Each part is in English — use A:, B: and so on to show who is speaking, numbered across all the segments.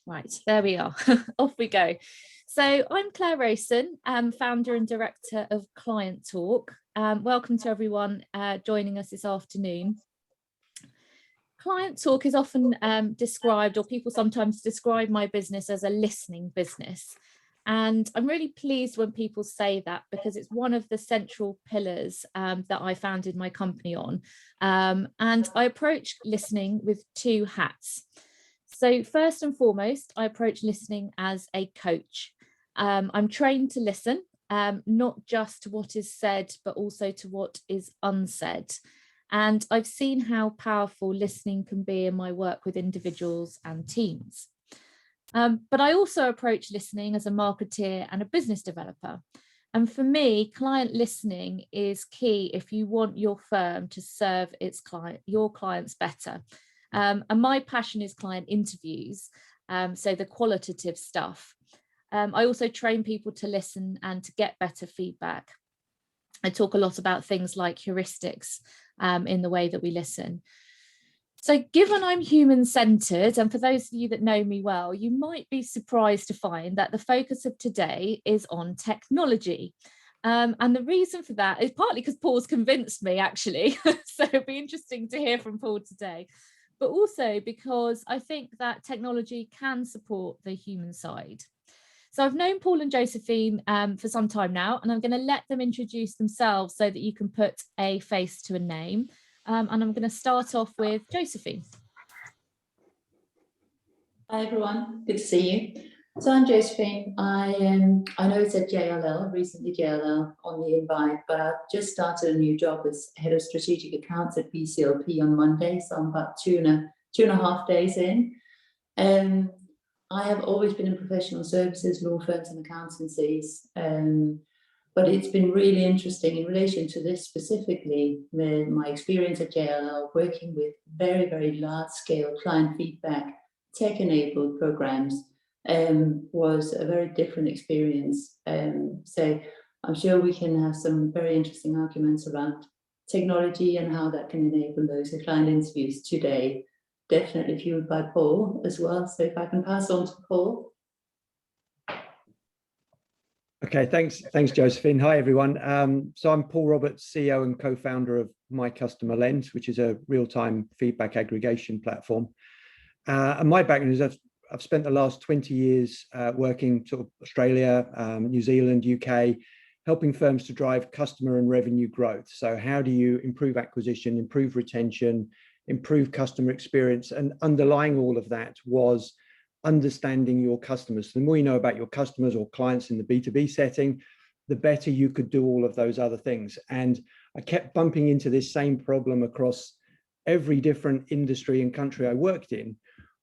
A: Right, there we are. Off we go. So I'm Claire Rason, founder and director of Client Talk. Welcome to everyone joining us this afternoon. Client Talk is often described, or people sometimes describe my business as a listening business. And I'm really pleased when people say that, because it's one of the central pillars that I founded my company on. And I approach listening with two hats. So first and foremost, I approach listening as a coach. I'm trained to listen, not just to what is said, but also to what is unsaid. And I've seen how powerful listening can be in my work with individuals and teams. But I also approach listening as a marketeer and a business developer. And for me, client listening is key if you want your firm to serve your clients better. And my passion is client interviews, so the qualitative stuff. I also train people to listen and to get better feedback. I talk a lot about things like heuristics in the way that we listen. So given I'm human-centered, and for those of you that know me well, you might be surprised to find that the focus of today is on technology. And the reason for that is partly because Paul's convinced me, actually. So it'll be interesting to hear from Paul today. But also because I think that technology can support the human side. So I've known Paul and Josephine for some time now, and I'm going to let them introduce themselves so that you can put a face to a name. And I'm going to start off with Josephine.
B: Hi everyone, good to see you. So I'm Josephine. I know it said JLL, recently JLL on the invite, but I've just started a new job as head of strategic accounts at BCLP on Monday, so I'm about two and a half days in. I have always been in professional services, law firms and accountancies, but it's been really interesting in relation to this specifically. My experience at JLL working with very, very large scale client feedback, tech-enabled programs was a very different experience. So I'm sure we can have some very interesting arguments around technology and how that can enable those client interviews today. Definitely fueled by Paul as well. So if I can pass on to Paul.
C: Okay, thanks, Josephine. Hi, everyone. So I'm Paul Roberts, CEO and co-founder of MyCustomerLens, which is a real-time feedback aggregation platform. And my background is I've spent the last 20 years working sort of Australia, New Zealand, UK, helping firms to drive customer and revenue growth. So how do you improve acquisition, improve retention, improve customer experience? And underlying all of that was understanding your customers. So the more you know about your customers or clients in the B2B setting, the better you could do all of those other things. And I kept bumping into this same problem across every different industry and country I worked in,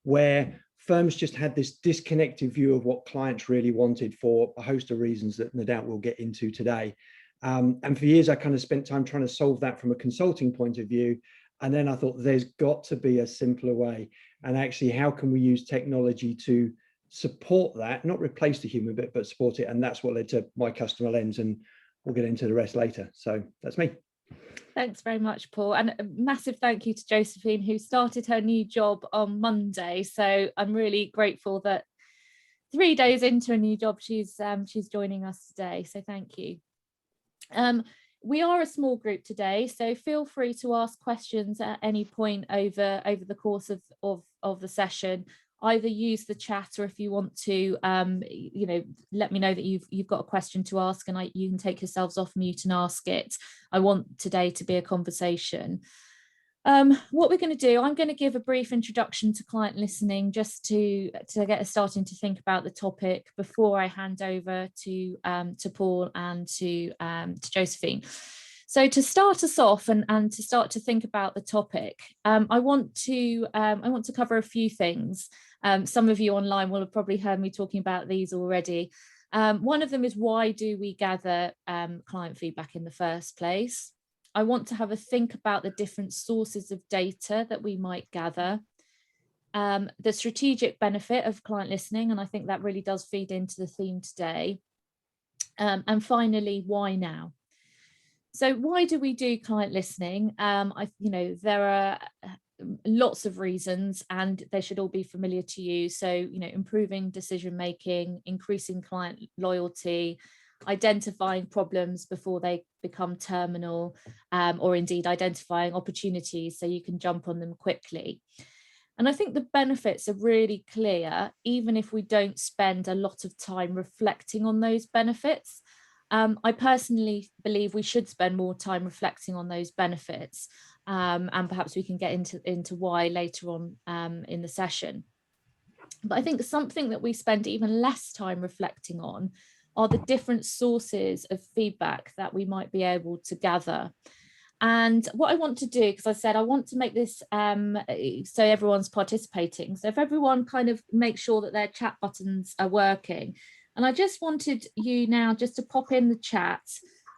C: where firms just had this disconnected view of what clients really wanted for a host of reasons that no doubt we'll get into today. And for years, I kind of spent time trying to solve that from a consulting point of view. And then I thought there's got to be a simpler way. And actually, how can we use technology to support that, not replace the human bit, but support it? And that's what led to MyCustomerLens, and we'll get into the rest later. So that's me.
A: Thanks very much, Paul. And a massive thank you to Josephine, who started her new job on Monday. So I'm really grateful that 3 days into a new job, she's joining us today. So thank you. We are a small group today, so feel free to ask questions at any point over the course of the session. Either use the chat, or if you want to, let me know that you've got a question to ask, and you can take yourselves off mute and ask it. I want today to be a conversation. What we're going to do, I'm going to give a brief introduction to client listening, just to get us starting to think about the topic before I hand over to Paul and to Josephine. So to start us off and to start to think about the topic, I want to cover a few things. Some of you online will have probably heard me talking about these already. One of them is, why do we gather client feedback in the first place? I want to have a think about the different sources of data that we might gather, the strategic benefit of client listening, and I think that really does feed into the theme today. And finally, why now? So why do we do client listening? There are lots of reasons, and they should all be familiar to you. So, you know, improving decision making, increasing client loyalty, identifying problems before they become terminal, or indeed identifying opportunities so you can jump on them quickly. And I think the benefits are really clear, even if we don't spend a lot of time reflecting on those benefits. I personally believe we should spend more time reflecting on those benefits, and perhaps we can get into why later on in the session. But I think something that we spend even less time reflecting on are the different sources of feedback that we might be able to gather. And what I want to do, because I said I want to make this so everyone's participating. So if everyone kind of makes sure that their chat buttons are working. And I just wanted you now just to pop in the chat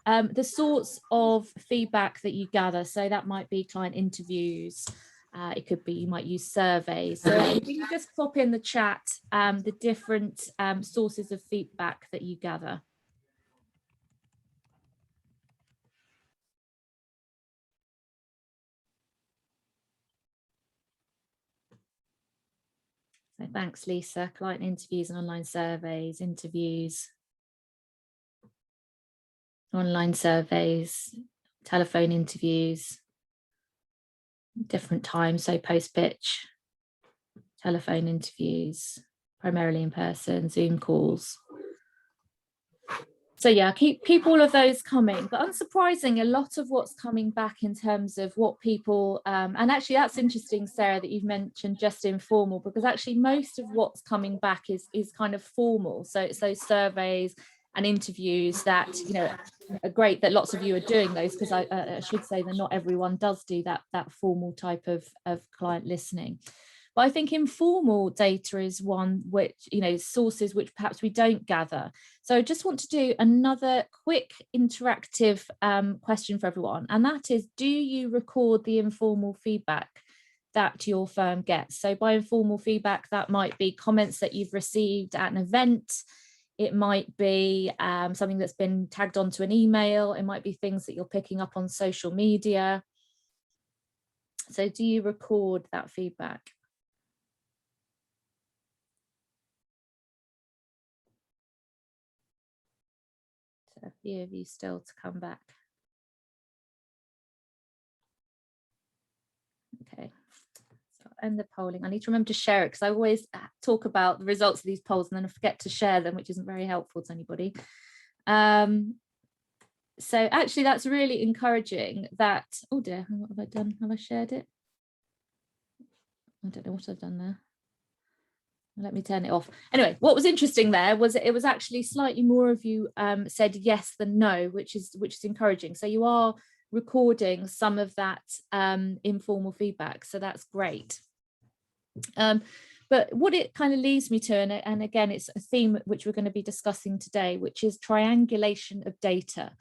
A: the sorts of feedback that you gather. So that might be client interviews. It could be, you might use surveys. So if you can just pop in the chat the different sources of feedback that you gather. So thanks, Lisa. Client interviews and online surveys, online surveys, telephone interviews, different times, so post-pitch, telephone interviews, primarily in person, Zoom calls. So yeah, keep all of those coming, but unsurprising, a lot of what's coming back in terms of what people, and actually that's interesting, Sarah, that you've mentioned just informal, because actually most of what's coming back is kind of formal. So it's those surveys and interviews that, you know, are great that lots of you are doing those, because I should say that not everyone does do that formal type of client listening. But I think informal data is one which, you know, sources which perhaps we don't gather. So I just want to do another quick interactive question for everyone. And that is, do you record the informal feedback that your firm gets? So by informal feedback, that might be comments that you've received at an event. It might be something that's been tagged onto an email. It might be things that you're picking up on social media. So do you record that feedback? So a few of you still to come back. Okay, so I'll end the polling. I need to remember to share it, because I always talk about the results of these polls and then I forget to share them, which isn't very helpful to anybody. So actually that's really encouraging that, oh dear, what have I done? Have I shared it? I don't know what I've done there. Let me turn it off. Anyway, what was interesting there was it was actually slightly more of you said yes than no, which is encouraging. So you are recording some of that informal feedback, so that's great. But what it kind of leads me to, and again, it's a theme which we're going to be discussing today, which is triangulation of data.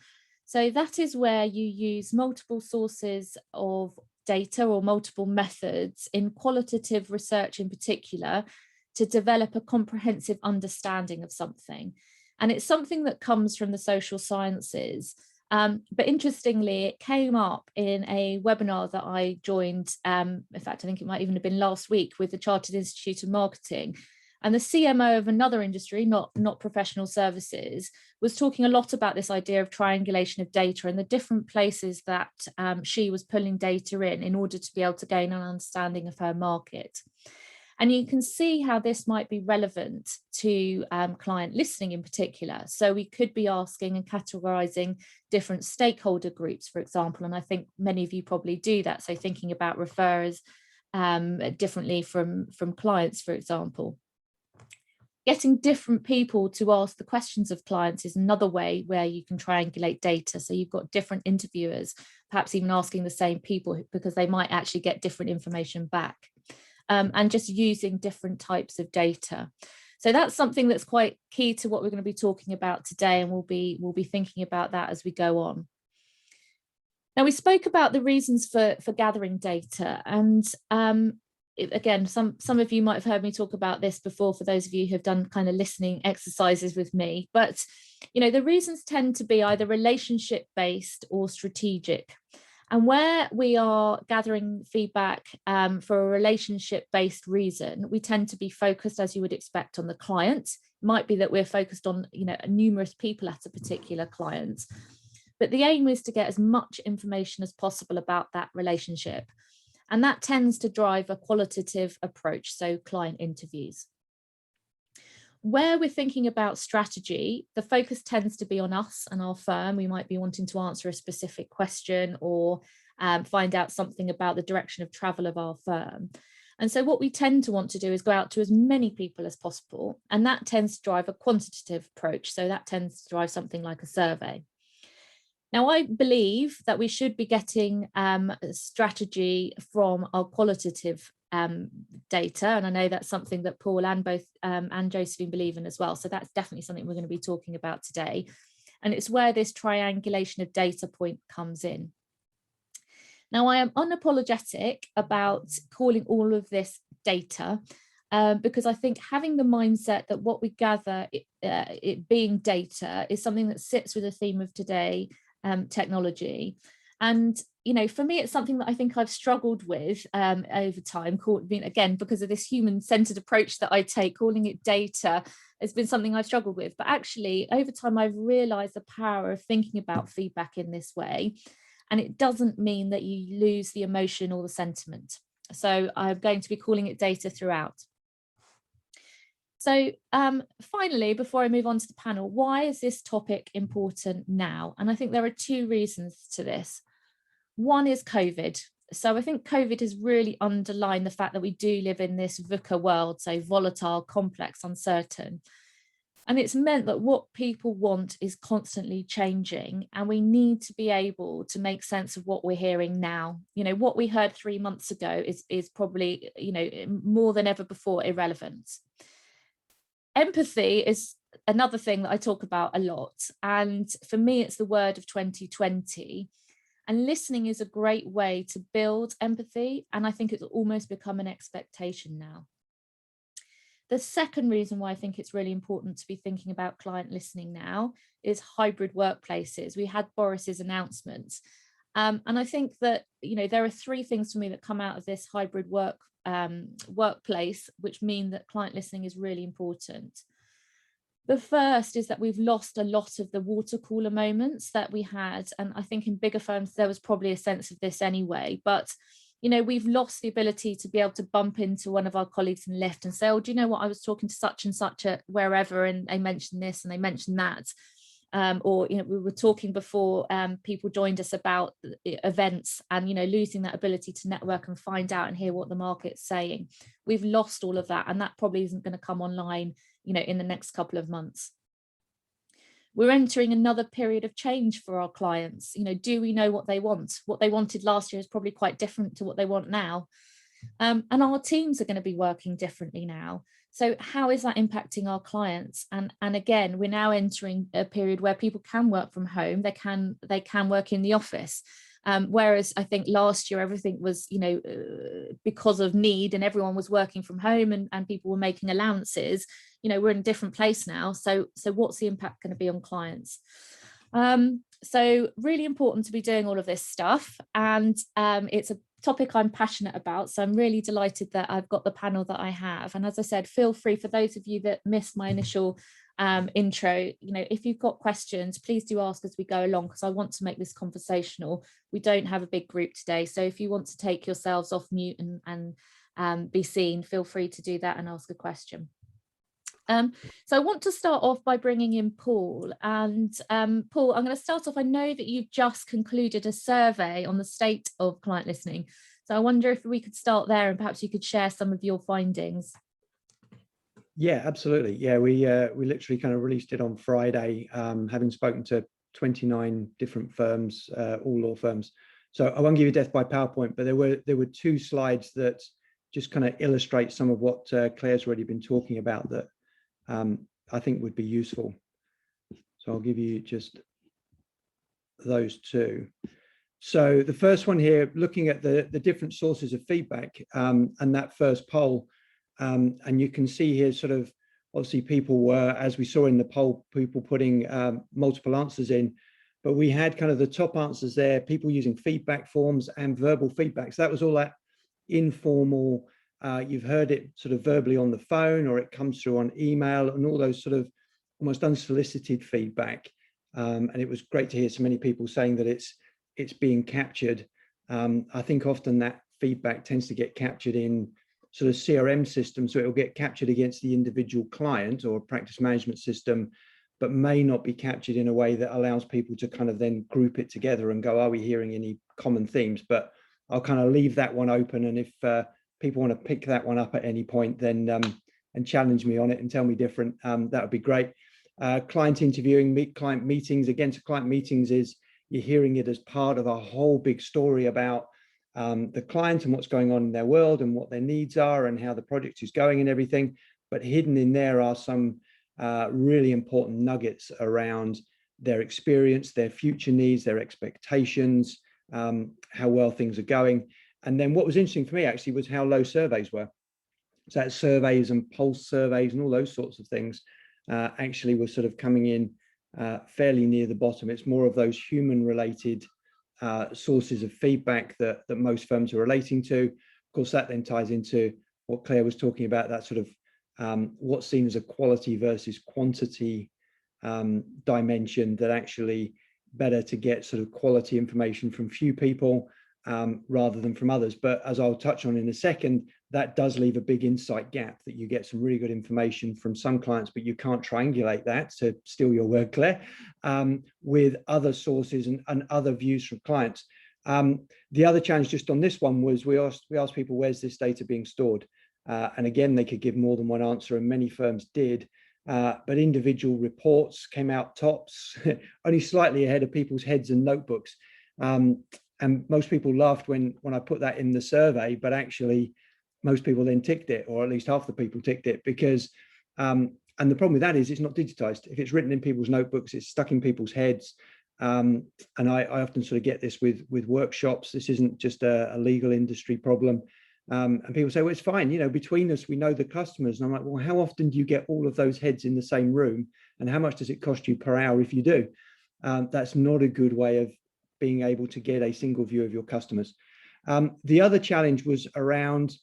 A: So that is where you use multiple sources of data or multiple methods in qualitative research in particular to develop a comprehensive understanding of something. And it's something that comes from the social sciences. But interestingly, it came up in a webinar that I joined, in fact, I think it might even have been last week, with the Chartered Institute of Marketing. And the CMO of another industry, not professional services, was talking a lot about this idea of triangulation of data and the different places that she was pulling data in order to be able to gain an understanding of her market. And you can see how this might be relevant to client listening in particular. So we could be asking and categorizing different stakeholder groups, for example, and I think many of you probably do that. So thinking about referrers differently from clients, for example. Getting different people to ask the questions of clients is another way where you can triangulate data. So you've got different interviewers, perhaps even asking the same people, because they might actually get different information back. And just using different types of data. So that's something that's quite key to what we're going to be talking about today, and we'll be thinking about that as we go on. Now, we spoke about the reasons for gathering data, and again, some of you might have heard me talk about this before, for those of you who have done kind of listening exercises with me, but you know, the reasons tend to be either relationship based or strategic. And where we are gathering feedback for a relationship-based reason, we tend to be focused, as you would expect, on the client. It might be that we're focused on, numerous people at a particular client. But the aim is to get as much information as possible about that relationship. And that tends to drive a qualitative approach, so client interviews. Where we're thinking about strategy, the focus tends to be on us and our firm. We might be wanting to answer a specific question or find out something about the direction of travel of our firm. And so what we tend to want to do is go out to as many people as possible. And that tends to drive a quantitative approach. So that tends to drive something like a survey. Now, I believe that we should be getting strategy from our qualitative data, and I know that's something that Paul and Josephine believe in as well. So that's definitely something we're going to be talking about today. And it's where this triangulation of data point comes in. Now, I am unapologetic about calling all of this data because I think having the mindset that what we gather, it being data, is something that sits with the theme of today, technology. And, for me, it's something that I think I've struggled with over time, again, because of this human-centered approach that I take. Calling it data has been something I've struggled with. But actually, over time, I've realized the power of thinking about feedback in this way. And it doesn't mean that you lose the emotion or the sentiment. So I'm going to be calling it data throughout. So finally, before I move on to the panel, why is this topic important now? And I think there are two reasons to this. One is COVID. So I think COVID has really underlined the fact that we do live in this VUCA world, so volatile, complex, uncertain. And it's meant that what people want is constantly changing, and we need to be able to make sense of what we're hearing now. What we heard 3 months ago is probably, more than ever before, irrelevant. Empathy is another thing that I talk about a lot. And for me, it's the word of 2020. And listening is a great way to build empathy. And I think it's almost become an expectation now. The second reason why I think it's really important to be thinking about client listening now is hybrid workplaces. We had Boris's announcements. And I think that, there are three things for me that come out of this hybrid workplace, which mean that client listening is really important. The first is that we've lost a lot of the water cooler moments that we had. And I think in bigger firms, there was probably a sense of this anyway. But, we've lost the ability to be able to bump into one of our colleagues in the lift and say, oh, do you know what? I was talking to such and such at wherever, and they mentioned this and they mentioned that. Or, we were talking before people joined us about events and, losing that ability to network and find out and hear what the market's saying. We've lost all of that, and that probably isn't going to come online, in the next couple of months. We're entering another period of change for our clients. Do we know what they want? What they wanted last year is probably quite different to what they want now. And our teams are going to be working differently now. So how is that impacting our clients? And again, we're now entering a period where people can work from home. They can work in the office. Whereas I think last year, everything was, because of need, and everyone was working from home and people were making allowances. We're in a different place now. So what's the impact going to be on clients? So really important to be doing all of this stuff. And it's a topic I'm passionate about. So I'm really delighted that I've got the panel that I have. And as I said, feel free, for those of you that missed my initial intro, if you've got questions, please do ask as we go along, because I want to make this conversational. We don't have a big group today. So if you want to take yourselves off mute and be seen, feel free to do that and ask a question. So I want to start off by bringing in Paul. And Paul, I'm going to start off. I know that you've just concluded a survey on the state of client listening. So I wonder if we could start there and perhaps you could share some of your findings.
C: Yeah, absolutely. Yeah, we literally kind of released it on Friday, having spoken to 29 different firms, all law firms. So I won't give you death by PowerPoint, but there were two slides that just kind of illustrate some of what Claire's already been talking about that I think would be useful. So I'll give you just those two. So the first one here, looking at the different sources of feedback and that first poll, and you can see here sort of, obviously people were, as we saw in the poll, people putting multiple answers in. but we had kind of the top answers there, people using feedback forms and verbal feedback. So that was all that informal, you've heard it sort of verbally on the phone, or it comes through on email, and all those sort of almost unsolicited feedback. And it was great to hear so many people saying that it's being captured. I think often that feedback tends to get captured in sort of CRM systems, so it will get captured against the individual client or practice management system, but may not be captured in a way that allows people to kind of then group it together and go, are we hearing any common themes? But I'll kind of leave that one open, and if people want to pick that one up at any point, then and challenge me on it and tell me different, that would be great. Client interviewing, client meetings. Again, so client meetings is you're hearing it as part of a whole big story about the client and what's going on in their world and what their needs are and how the project is going and everything. But hidden in there are some really important nuggets around their experience, their future needs, their expectations, how well things are going. And then what was interesting for me actually was how low surveys were. So that surveys and pulse surveys and all those sorts of things actually were sort of coming in fairly near the bottom. It's more of those human related sources of feedback that most firms are relating to. Of course, that then ties into what Claire was talking about, that sort of what's seen as a quality versus quantity dimension, that actually better to get sort of quality information from few people rather than from others. But as I'll touch on in a second, that does leave a big insight gap, that you get some really good information from some clients, but you can't triangulate that, to steal your word, Claire, with other sources and other views from clients. The other challenge just on this one was we asked people, where's this data being stored? And again, they could give more than one answer, and many firms did. But individual reports came out tops, only slightly ahead of people's heads and notebooks. And most people laughed when I put that in the survey, but actually most people then ticked it, or at least half the people ticked it, because, and the problem with that is it's not digitized. If it's written in people's notebooks, it's stuck in people's heads. And I often sort of get this with workshops. This isn't just a legal industry problem. And people say, well, it's fine, you know, between us, we know the customers. And I'm like, well, how often do you get all of those heads in the same room? And how much does it cost you per hour if you do? That's not a good way of being able to get a single view of your customers. The other challenge was around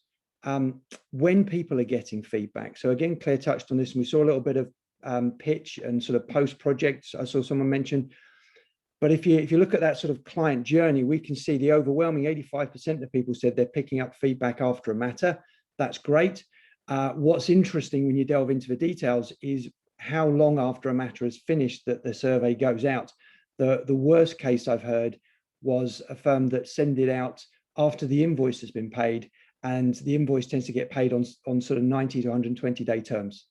C: when people are getting feedback. So again, Claire touched on this, and we saw a little bit of pitch and sort of post projects. I saw someone mention. But if you look at that sort of client journey, we can see the overwhelming 85% of people said they're picking up feedback after a matter. That's great. What's interesting when you delve into the details is how long after a matter is finished that the survey goes out. The worst case I've heard was a firm that sent it out after the invoice has been paid, and the invoice tends to get paid on sort of 90 to 120 day terms.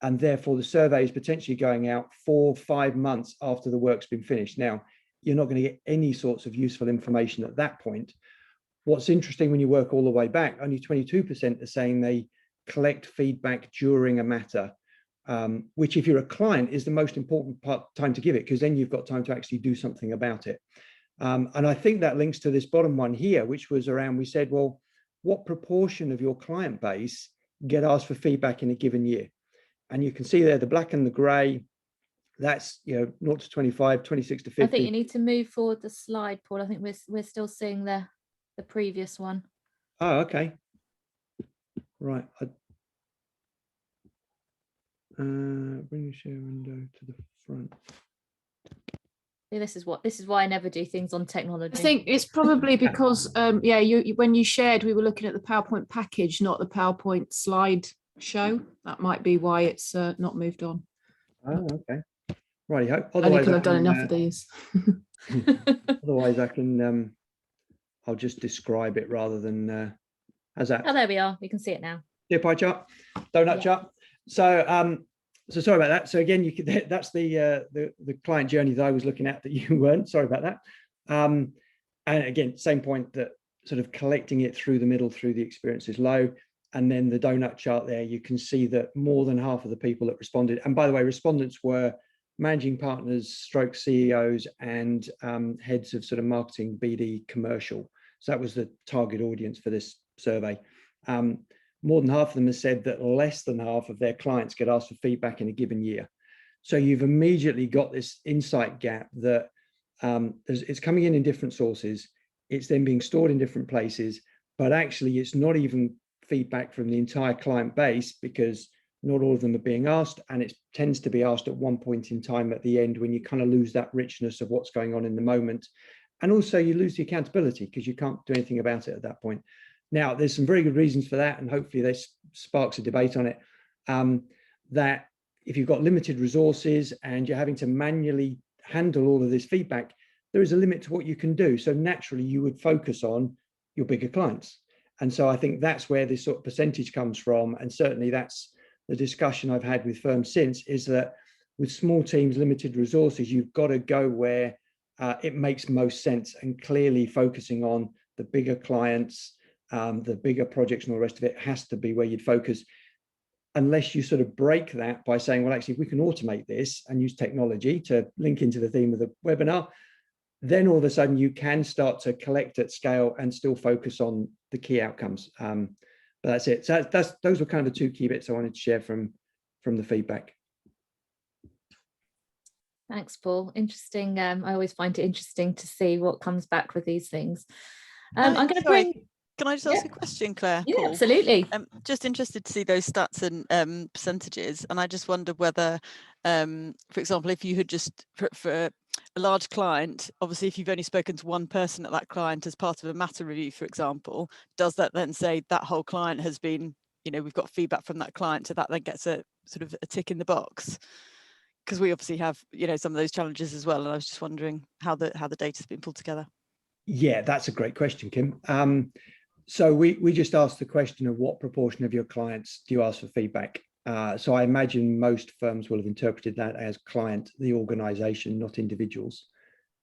C: And therefore the survey is potentially going out 4 or 5 months after the work's been finished. Now, you're not going to get any sorts of useful information at that point. What's interesting when you work all the way back, only 22% are saying they collect feedback during a matter, which if you're a client is the most important time to give it, because then you've got time to actually do something about it. And I think that links to this bottom one here, which was around, we said, well, what proportion of your client base get asked for feedback in a given year? And you can see there the black and the gray, that's, you know, 0 to 25, 26 to 50.
A: I think you need to move forward the slide, Paul. I think we're still seeing the previous one.
C: Oh, okay. Right. Bring the share window to the front.
A: Yeah, this is why I never do things on technology.
D: I think it's probably because yeah, when you shared, we were looking at the PowerPoint package, not the PowerPoint slide show. That might be why it's not moved on.
C: Oh, okay. Right.
D: Only because I've done enough of these.
C: Otherwise, I can. I'll just describe it rather than. How's that?
A: Oh, there we are. You can see it now.
C: Yeah, pie chart, donut chart. So, so sorry about that. So again, you could. That's the client journey that I was looking at that you weren't. Sorry about that. And again, same point, that sort of collecting it through the middle, through the experience is low. And then the donut chart there, you can see that more than half of the people that responded, and by the way, respondents were managing partners, stroke CEOs, and heads of sort of marketing, BD, commercial. So that was the target audience for this survey. More than half of them have said that less than half of their clients get asked for feedback in a given year. So you've immediately got this insight gap that it's coming in different sources. It's then being stored in different places, but actually it's not even feedback from the entire client base, because not all of them are being asked, and it tends to be asked at one point in time at the end, when you kind of lose that richness of what's going on in the moment. And also you lose the accountability because you can't do anything about it at that point. Now, there's some very good reasons for that, and hopefully this sparks a debate on it, that if you've got limited resources and you're having to manually handle all of this feedback, there is a limit to what you can do. So naturally you would focus on your bigger clients. And so I think that's where this sort of percentage comes from. And certainly that's the discussion I've had with firms since, is that with small teams, limited resources, you've got to go where it makes most sense, and clearly focusing on the bigger clients, the bigger projects and all the rest of it has to be where you'd focus, unless you sort of break that by saying, well, actually, if we can automate this and use technology to link into the theme of the webinar, then all of a sudden you can start to collect at scale and still focus on the key outcomes. But that's it. So those were kind of the two key bits I wanted to share from the feedback.
A: Thanks, Paul. Interesting. I always find it interesting to see what comes back with these things. I'm going to bring...
E: Can I just ask a question, Claire?
A: Yeah,
E: Paul?
A: absolutely.
E: Just interested to see those stats and percentages. And I just wondered whether, for example, if you had just, for a large client, obviously, if you've only spoken to one person at that client as part of a matter review, for example, does that then say that whole client has been, you know, we've got feedback from that client, so that then gets a sort of a tick in the box? Because we obviously have, you know, some of those challenges as well. And I was just wondering how the data's been pulled together.
C: Yeah, that's a great question, Kim. So we just asked the question of what proportion of your clients do you ask for feedback? So I imagine most firms will have interpreted that as client, the organization, not individuals.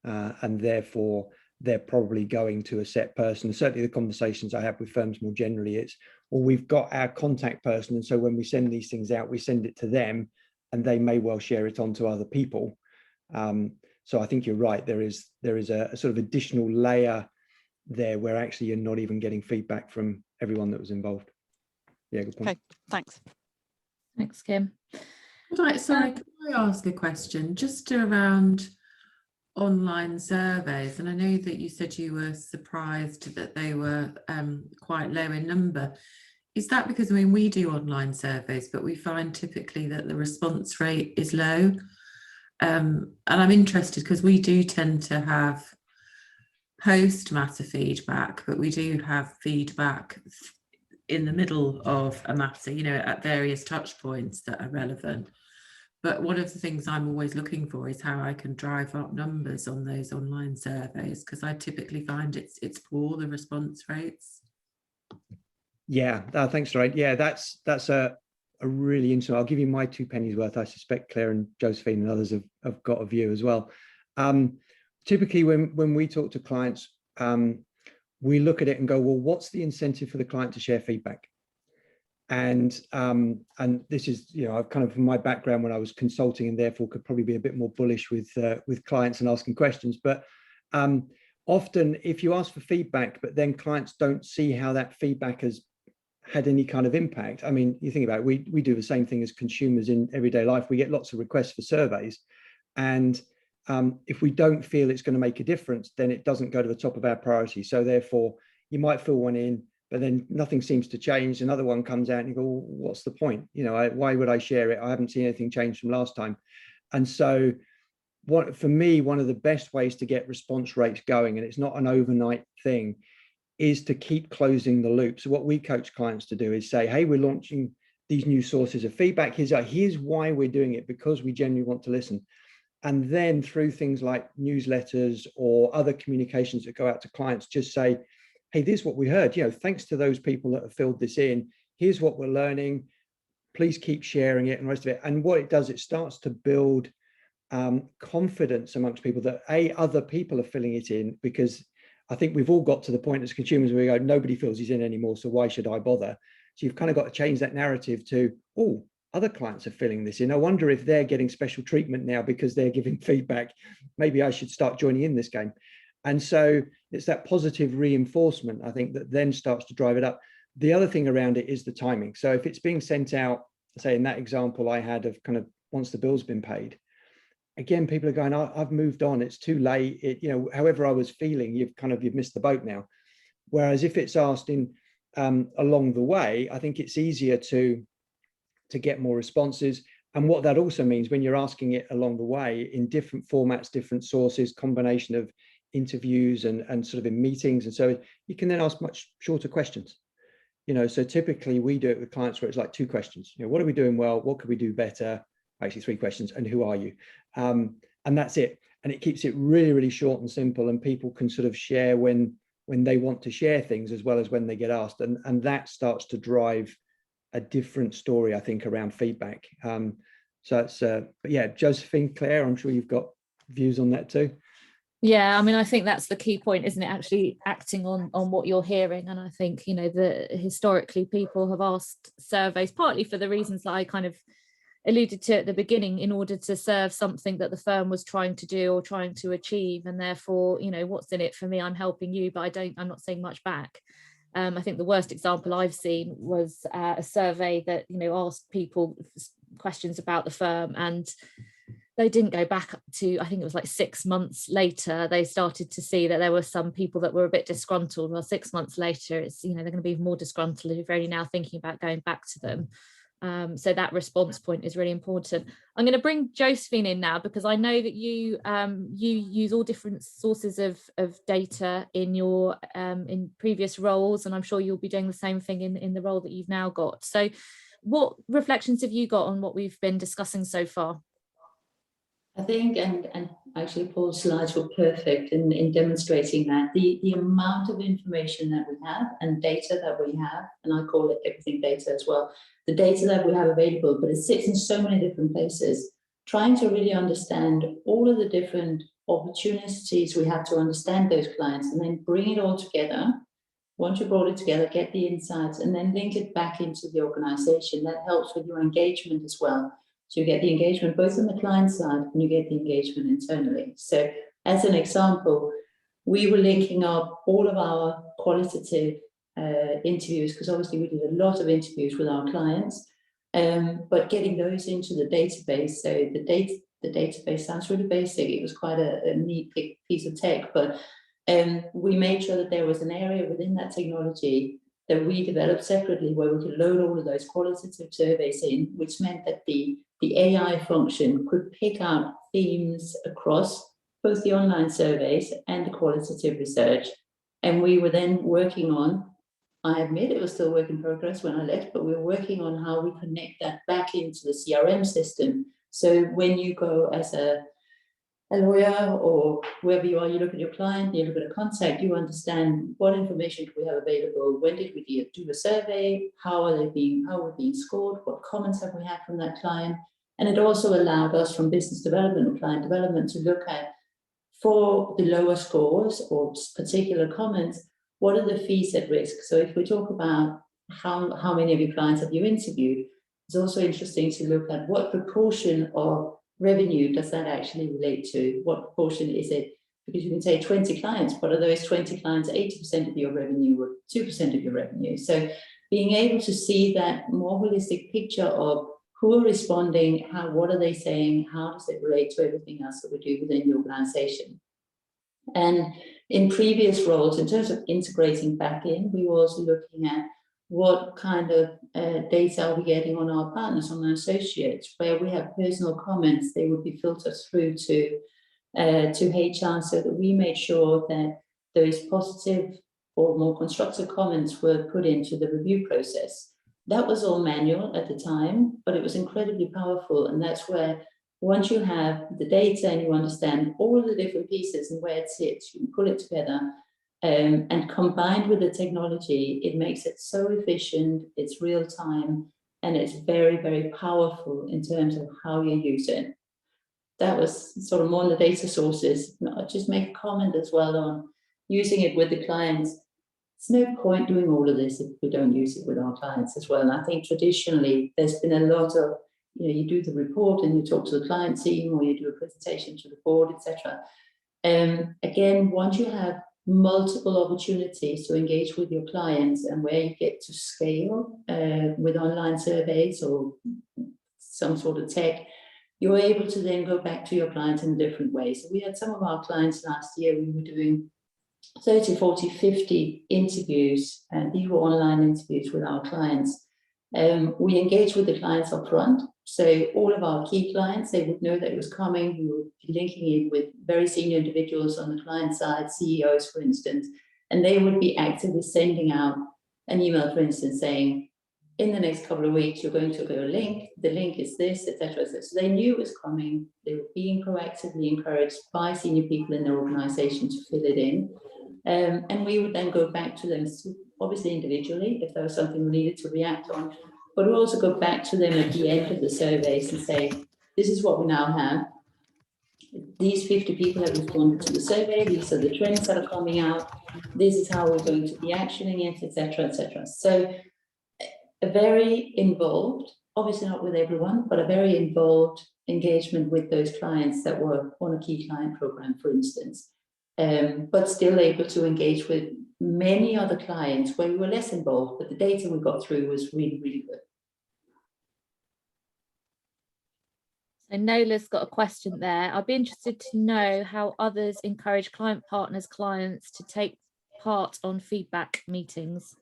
C: And therefore, they're probably going to a set person. Certainly the conversations I have with firms more generally, it's, well, we've got our contact person. And so when we send these things out, we send it to them and they may well share it on to other people. So I think you're right. There is a sort of additional layer there where actually you're not even getting feedback from everyone that was involved. Yeah, good point.
E: Okay, thanks.
A: Thanks, Kim.
B: Sorry, can I ask a question just around online surveys? And I know that you said you were surprised that they were quite low in number. Is that because, I mean, we do online surveys, but we find typically that the response rate is low? And I'm interested because we do tend to have post-matter feedback, but we do have feedback in the middle of a matter, you know, at various touch points that are relevant. But one of the things I'm always looking for is how I can drive up numbers on those online surveys, because I typically find it's poor, the response rates.
C: Yeah, thanks, Lorraine. Yeah, that's a really interesting. I'll give you my 2 pennies worth. I suspect Claire and Josephine and others have got a view as well. Typically, when we talk to clients, we look at it and go, well, what's the incentive for the client to share feedback? And this is, you know, I've kind of, from my background when I was consulting, and therefore could probably be a bit more bullish with clients and asking questions. But often, if you ask for feedback, but then clients don't see how that feedback has had any kind of impact. I mean, you think about it, we do the same thing as consumers in everyday life. We get lots of requests for surveys, and if we don't feel it's going to make a difference, then it doesn't go to the top of our priority. So therefore, you might fill one in, but then nothing seems to change. Another one comes out and you go, well, what's the point? You know, why would I share it? I haven't seen anything change from last time. And so for me, one of the best ways to get response rates going, and it's not an overnight thing, is to keep closing the loop. So what we coach clients to do is say, hey, we're launching these new sources of feedback. Here's why we're doing it, because we genuinely want to listen. And then through things like newsletters or other communications that go out to clients, just say, hey, this is what we heard. You know, thanks to those people that have filled this in. Here's what we're learning. Please keep sharing it and the rest of it. And what it does, it starts to build confidence amongst people that other people are filling it in, because I think we've all got to the point as consumers where we go, nobody fills these in anymore, so why should I bother? So you've kind of got to change that narrative to, oh, other clients are filling this in. I wonder if they're getting special treatment now because they're giving feedback. Maybe I should start joining in this game. And so it's that positive reinforcement, I think, that then starts to drive it up. The other thing around it is the timing. So if it's being sent out, say in that example I had of kind of once the bill's been paid, again, people are going, I've moved on, it's too late. You know, however I was feeling, you've missed the boat now. Whereas if it's asked in along the way, I think it's easier to get more responses. And what that also means when you're asking it along the way in different formats, different sources, combination of interviews and sort of in meetings. And so you can then ask much shorter questions. You know, so typically we do it with clients where it's like 2 questions. You know, what are we doing well? What could we do better? Actually 3 questions. And who are you? And that's it. And it keeps it really, really short and simple. And people can sort of share when they want to share things as well as when they get asked. And that starts to drive a different story, I think, around feedback. So it's, but yeah, Josephine, Claire, I'm sure you've got views on that too.
A: Yeah, I mean, I think that's the key point, isn't it? Actually acting on what you're hearing. And I think, you know, historically people have asked surveys partly for the reasons that I kind of alluded to at the beginning, in order to serve something that the firm was trying to do or trying to achieve. And therefore, you know, what's in it for me? I'm helping you, but I'm not seeing much back. I think the worst example I've seen was a survey that, you know, asked people questions about the firm, and they didn't go back to, I think it was like 6 months later, they started to see that there were some people that were a bit disgruntled. Well, 6 months later, it's, you know, they're going to be more disgruntled if you're only now thinking about going back to them. So that response point is really important. I'm going to bring Josephine in now, because I know that you use all different sources of data in your in previous roles, and I'm sure you'll be doing the same thing in the role that you've now got. So what reflections have you got on what we've been discussing so far?
B: I think, and actually Paul's slides were perfect in demonstrating that the amount of information that we have and data that we have, and I call it everything data as well, the data that we have available, but it sits in so many different places, trying to really understand all of the different opportunities we have to understand those clients, and then bring it all together. Once you brought it together, get the insights, and then link it back into the organization. That helps with your engagement as well. So you get the engagement both on the client side and you get the engagement internally. So as an example, we were linking up all of our qualitative interviews, because obviously we did a lot of interviews with our clients, but getting those into the database. So the database sounds really basic. It was quite a neat piece of tech, but we made sure that there was an area within that technology that we developed separately where we could load all of those qualitative surveys in, which meant that the AI function could pick out themes across both the online surveys and the qualitative research. And we were then working on, I admit it was still work in progress when I left, but we were working on how we connect that back into the CRM system. So when you go as a lawyer or wherever you are, you look at your client, you look at a contact, you understand what information do we have available, when did we do a survey, how are we being scored, what comments have we had from that client. And it also allowed us from business development or client development to look at, for the lower scores or particular comments, what are the fees at risk? So if we talk about how many of your clients have you interviewed, it's also interesting to look at what proportion of revenue does that actually relate to? What proportion is it? Because you can say 20 clients, but are those 20 clients 80% of your revenue or 2% of your revenue? So being able to see that more holistic picture of who are responding, what are they saying, how does it relate to everything else that we do within the organization? And in previous roles, in terms of integrating back in, we were also looking at what kind of data are we getting on our partners, on our associates, where we have personal comments, they would be filtered through to HR, so that we made sure that those positive or more constructive comments were put into the review process. That was all manual at the time, but it was incredibly powerful. And that's where, once you have the data and you understand all of the different pieces and where it sits, you can pull it together. And combined with the technology, it makes it so efficient, it's real time, and it's very, very powerful in terms of how you use it. That was sort of more on the data sources. I'll just make a comment as well on using it with the clients. There's no point doing all of this if we don't use it with our clients as well. And I think traditionally there's been a lot of, you do the report and you talk to the client team, or you do a presentation to the board, etc. Again, once you have multiple opportunities to engage with your clients, and where you get to scale with online surveys or some sort of tech, you're able to then go back to your clients in a different way. So we had some of our clients last year, we were doing 30, 40, 50 interviews, and these were online interviews with our clients. We engaged with the clients up front. So all of our key clients, they would know that it was coming. We would be linking in with very senior individuals on the client side, CEOs, for instance, and they would be actively sending out an email, for instance, saying, in the next couple of weeks, you're going to go a link. The link is this, etc. So they knew it was coming. They were being proactively encouraged by senior people in their organization to fill it in. And we would then go back to them, obviously individually, if there was something we needed to react on, but we'll also go back to them at the end of the surveys and say, this is what we now have. These 50 people have responded to the survey. These are the trends that are coming out. This is how we're going to be actioning it, etc., etc. So a very involved, obviously not with everyone, but a very involved engagement with those clients that were on a key client program, for instance, but still able to engage with many other clients where we were less involved, but the data we got through was really, really good.
A: So Nola's got a question there. I'd be interested to know how others encourage client partners, clients to take part on feedback meetings.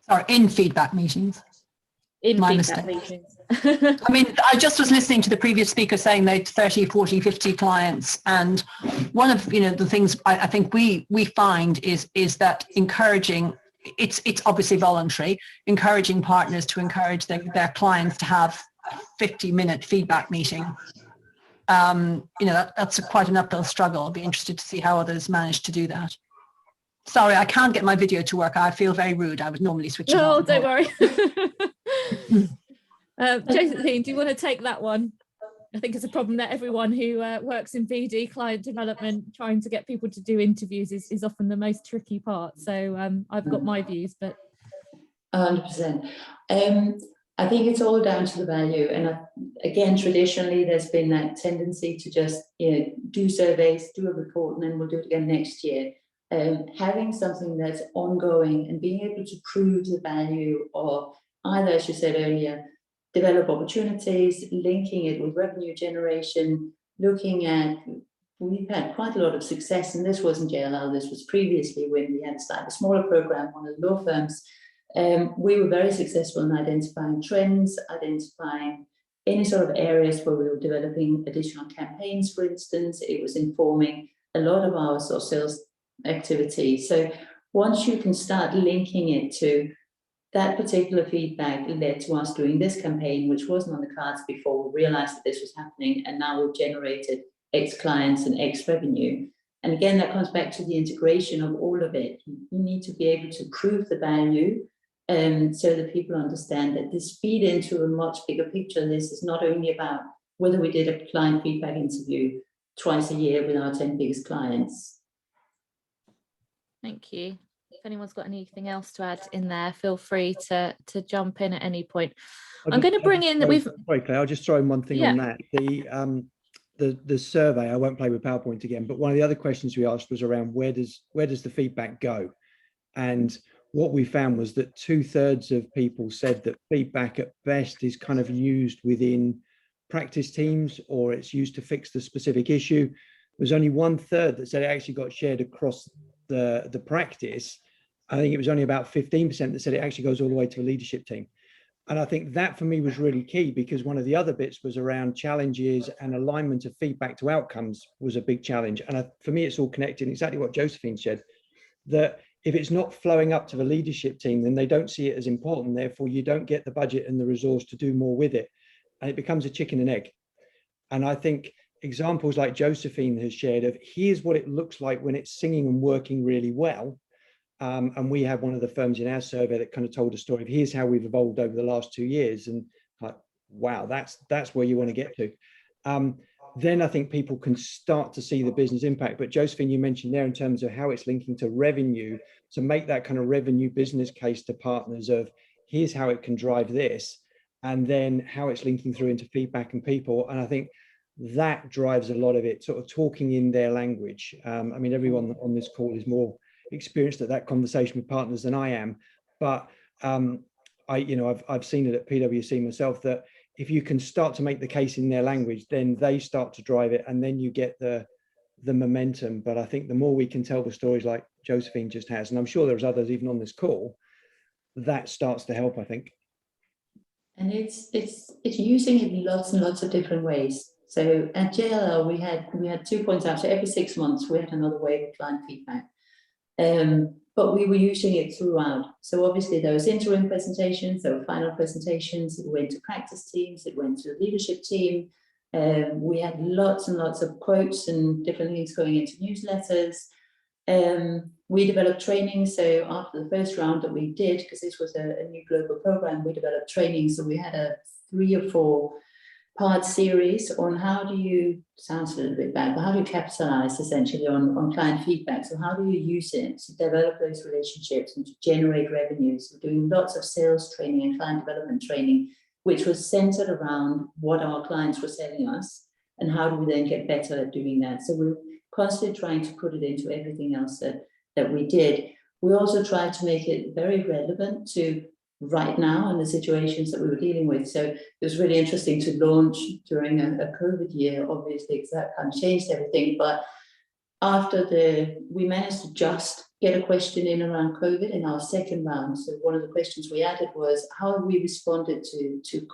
F: Sorry, in feedback meetings.
A: In
F: My
A: feedback
F: mistake.
A: meetings.
F: I mean, I just was listening to the previous speaker saying they had 30, 40, 50 clients. And one of, the things I think we find is that encouraging, it's obviously voluntary, encouraging partners to encourage their clients to have a 50-minute feedback meeting. That's quite an uphill struggle. I'll be interested to see how others manage to do that. Sorry, I can't get my video to work. I feel very rude. I would normally switch it on.
A: Oh, don't worry. Josephine, do you want to take that one? I think it's a problem that everyone who works in BD, client development, trying to get people to do interviews is often the most tricky part. So I've got my views, but
B: 100%. I think it's all down to the value. And again, traditionally, there's been that tendency to just do surveys, do a report, and then we'll do it again next year. Having something that's ongoing and being able to prove the value of either, as you said earlier, develop opportunities, linking it with revenue generation, looking at, we've had quite a lot of success, and this wasn't JLL, this was previously when we had a slightly smaller program, one of the law firms. We were very successful in identifying trends, identifying any sort of areas where we were developing additional campaigns, for instance. It was informing a lot of our sort of sales activity. So once you can start linking it to that particular feedback led to us doing this campaign, which wasn't on the cards before, we realized that this was happening, and now we've generated X clients and X revenue. And again, that comes back to the integration of all of it. You need to be able to prove the value, so that people understand that this feed into a much bigger picture. This is not only about whether we did a client feedback interview twice a year with our 10 biggest clients.
A: thank you. If anyone's got anything else to add in there, feel free to jump in at any point. I'm going to bring in that we've.
C: Sorry, Claire, I'll just throw in one thing
A: Yeah.
C: on that. The survey, I won't play with PowerPoint again, but one of the other questions we asked was around where does the feedback go? And what we found was that 2/3 of people said that feedback at best is kind of used within practice teams, or it's used to fix the specific issue. There was only 1/3 that said it actually got shared across the practice. I think it was only about 15% that said it actually goes all the way to a leadership team. And I think that for me was really key, because one of the other bits was around challenges, and alignment of feedback to outcomes was a big challenge. And for me, it's all connected, exactly what Josephine said, that if it's not flowing up to the leadership team, then they don't see it as important. Therefore, you don't get the budget and the resource to do more with it. And it becomes a chicken and egg. And I think examples like Josephine has shared of here's what it looks like when it's singing and working really well. And we have one of the firms in our survey that kind of told a story of here's how we've evolved over the last 2 years. And like, wow, that's where you want to get to. Then I think people can start to see the business impact. But Josephine, you mentioned there in terms of how it's linking to revenue, to make that kind of revenue business case to partners of here's how it can drive this, and then how it's linking through into feedback and people. And I think that drives a lot of it, sort of talking in their language. I mean, everyone on this call is more experienced at that conversation with partners than I am, but I've seen it at PwC myself, that if you can start to make the case in their language, then they start to drive it, and then you get the momentum. But I think the more we can tell the stories like Josephine just has, and I'm sure there's others even on this call, that starts to help, I think.
B: And it's using it in lots and lots of different ways. So at JLL, we had 2 points out. So every 6 months, we had another wave of client feedback. But we were using it throughout. So obviously there was interim presentations, there were final presentations, it went to practice teams, it went to the leadership team. We had lots and lots of quotes and different things going into newsletters. We developed training. So after the first round that we did, because this was a new global program, we developed training. So we had a 3 or 4 part series on how do you, sounds a little bit bad, but how do you capitalize essentially on client feedback? So how do you use it to develop those relationships and to generate revenues? We're doing lots of sales training and client development training, which was centered around what our clients were selling us and how do we then get better at doing that. So we're constantly trying to put it into everything else that we did. We also tried to make it very relevant to right now and the situations that we were dealing with. So it was really interesting to launch during a COVID year, obviously, because that kind of changed everything. But after we managed to just get a question in around COVID in our second round. So one of the questions we added was, how have we responded to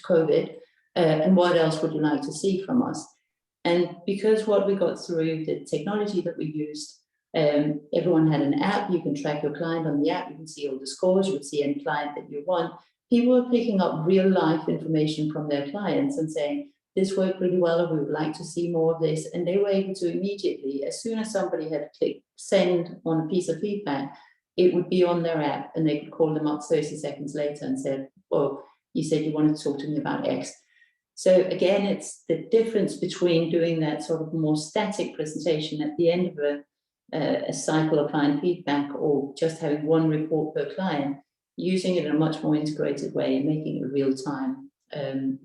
B: COVID, and what else would you like to see from us? And because what we got through the technology that we used, everyone had an app. You can track your client on the app. You can see all the scores. You would see any client that you want. People were picking up real life information from their clients and saying, this worked really well, or we would like to see more of this. And they were able to immediately, as soon as somebody had clicked send on a piece of feedback, it would be on their app and they could call them up 30 seconds later and say, well, you said you wanted to talk to me about X. So again, it's the difference between doing that sort of more static presentation at the end of a cycle of client feedback, or just having one report per client, using it in a much more integrated way and making it real time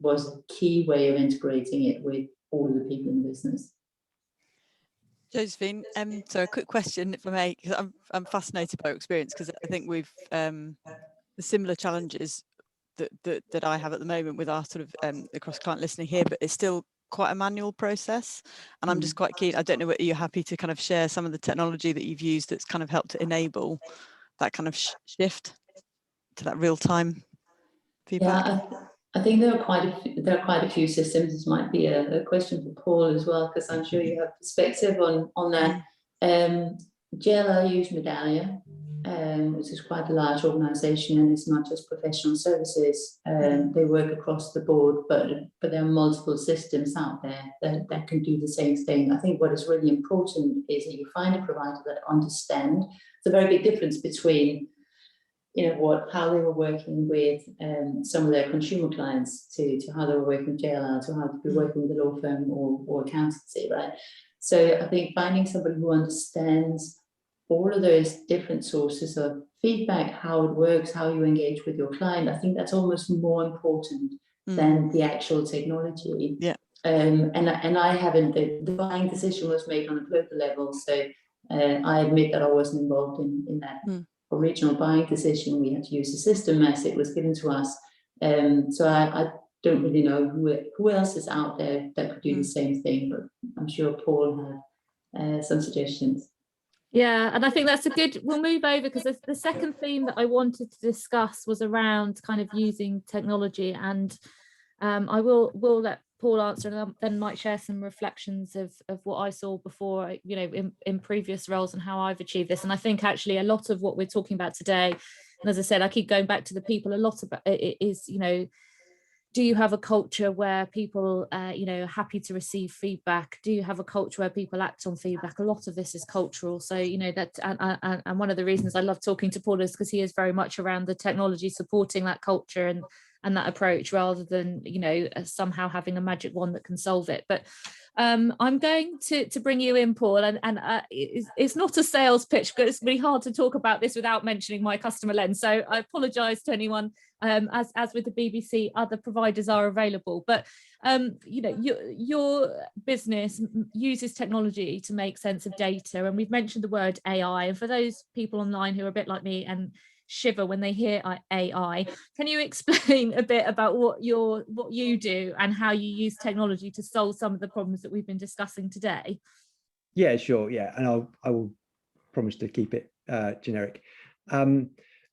B: was a key way of integrating it with all of the people in the business.
E: Josephine, so a quick question if I may, because I'm fascinated by your experience, because I think we've the similar challenges that I have at the moment with our sort of across client listening here, but it's still quite a manual process, and I'm just quite keen. I don't know whether you're happy to kind of share some of the technology that you've used that's kind of helped to enable that kind of shift to that real-time feedback.
B: Yeah, I think there are quite a few systems. This might be a question for Paul as well, because I'm sure you have perspective on that. JLL used Medallia, which is quite a large organization, and it's not just professional services. They work across the board, but there are multiple systems out there that can do the same thing. I think what is really important is that you find a provider that understands. It's a very big difference between, you know, how they were working with some of their consumer clients to how they were working with JLL, to how they were working with a law firm or accountancy, right? So I think finding somebody who understands all of those different sources of feedback, how it works, how you engage with your client, I think that's almost more important than the actual technology.
E: Yeah.
B: And I haven't, the buying decision was made on a global level, so I admit that I wasn't involved in that original buying decision. We had to use the system as it was given to us. So I don't really know who else is out there that could do the same thing, but I'm sure Paul had some suggestions.
A: Yeah, and I think that's a good, we'll move over, because the second theme that I wanted to discuss was around kind of using technology, and I will let Paul answer, and then might share some reflections of what I saw before, you know, in previous roles and how I've achieved this. And I think actually a lot of what we're talking about today, and as I said, I keep going back to the people, a lot about it is, you know, do you have a culture where people, you know, are happy to receive feedback? Do you have a culture where people act on feedback? A lot of this is cultural. So, you know, that, and one of the reasons I love talking to Paul is because he is very much around the technology supporting that culture and that approach, rather than, you know, somehow having a magic wand that can solve it. But I'm going to bring you in, Paul, and it's not a sales pitch, because it's really hard to talk about this without mentioning MyCustomerLens. So I apologise to anyone, as with the BBC, other providers are available. But you know, your business uses technology to make sense of data, and we've mentioned the word AI. And for those people online who are a bit like me and shiver when they hear AI. Can you explain a bit about what you do and how you use technology to solve some of the problems that we've been discussing today?
C: Yeah, sure. Yeah, and I will promise to keep it generic.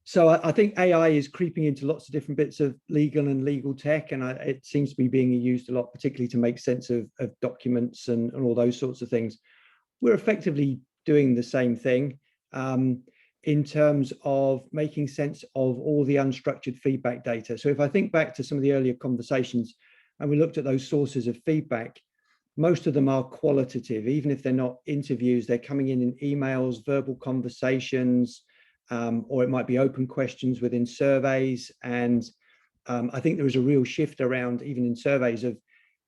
C: So I think AI is creeping into lots of different bits of legal and legal tech, and it seems to be being used a lot, particularly to make sense of documents and all those sorts of things. We're effectively doing the same thing in terms of making sense of all the unstructured feedback data. So if I think back to some of the earlier conversations and we looked at those sources of feedback, most of them are qualitative. Even if they're not interviews, they're coming in emails, verbal conversations, or it might be open questions within surveys. And I think there is a real shift around, even in surveys, of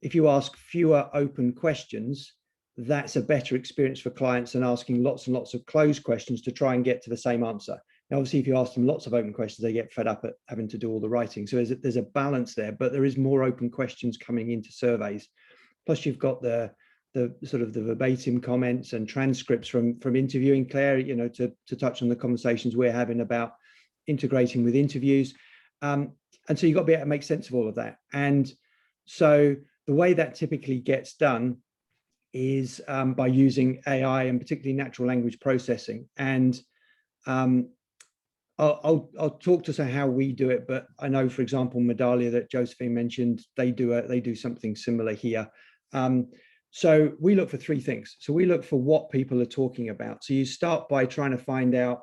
C: if you ask fewer open questions, that's a better experience for clients than asking lots and lots of closed questions to try and get to the same answer. Now, obviously, if you ask them lots of open questions, they get fed up at having to do all the writing. So there's a balance there, but there is more open questions coming into surveys. Plus, you've got the sort of the verbatim comments and transcripts from interviewing, Claire, you know, to touch on the conversations we're having about integrating with interviews. And so you've got to be able to make sense of all of that. And so the way that typically gets done is by using AI and particularly natural language processing. And I'll talk to how we do it, but I know, for example, Medallia that Josephine mentioned, they do something similar here. So we look for three things. So we look for what people are talking about. So you start by trying to find out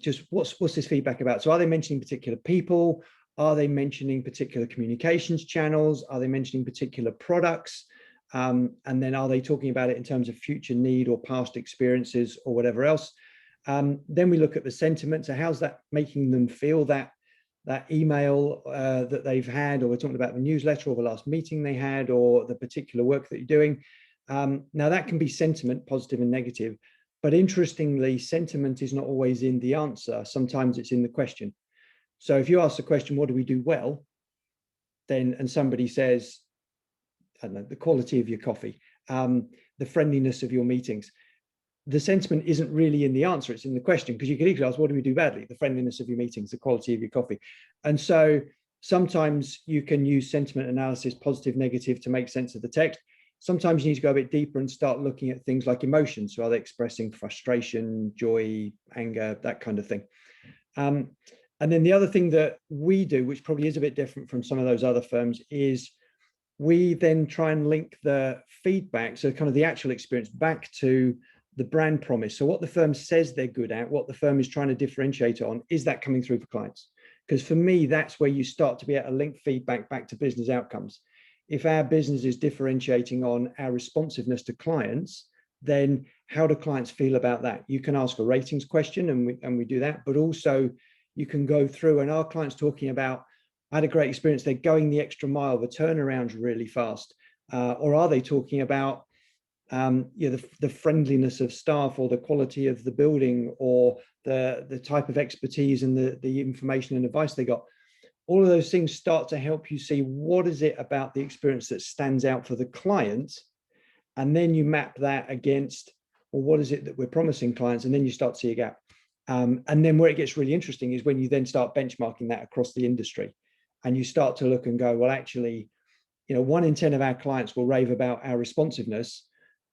C: just what's this feedback about. So are they mentioning particular people? Are they mentioning particular communications channels? Are they mentioning particular products? And then are they talking about it in terms of future need or past experiences or whatever else? Then we look at the sentiment. So how's that making them feel, that email that they've had, or we're talking about the newsletter or the last meeting they had, or the particular work that you're doing. Now that can be sentiment, positive and negative, but interestingly, sentiment is not always in the answer. Sometimes it's in the question. So if you ask the question, what do we do well? Then, and somebody says, I don't know, the quality of your coffee, the friendliness of your meetings. The sentiment isn't really in the answer, it's in the question, because you could equally ask, what do we do badly? The friendliness of your meetings, the quality of your coffee. And so sometimes you can use sentiment analysis, positive, negative, to make sense of the text. Sometimes you need to go a bit deeper and start looking at things like emotions. So are they expressing frustration, joy, anger, that kind of thing. And then the other thing that we do, which probably is a bit different from some of those other firms, is we then try and link the feedback, so kind of the actual experience, back to the brand promise. So what the firm says they're good at, what the firm is trying to differentiate on, is that coming through for clients? Because for me, that's where you start to be able to link feedback back to business outcomes. If our business is differentiating on our responsiveness to clients, then how do clients feel about that? You can ask a ratings question, and we do that, but also you can go through, and our clients talking about, I had a great experience, they're going the extra mile, the turnaround's really fast, or are they talking about the friendliness of staff, or the quality of the building, or the type of expertise and the information and advice they got? All of those things start to help you see what is it about the experience that stands out for the client, and then you map that against, well, what is it that we're promising clients, and then you start to see a gap. And then where it gets really interesting is when you then start benchmarking that across the industry, and you start to look and go, well, actually, 1 in 10 of our clients will rave about our responsiveness,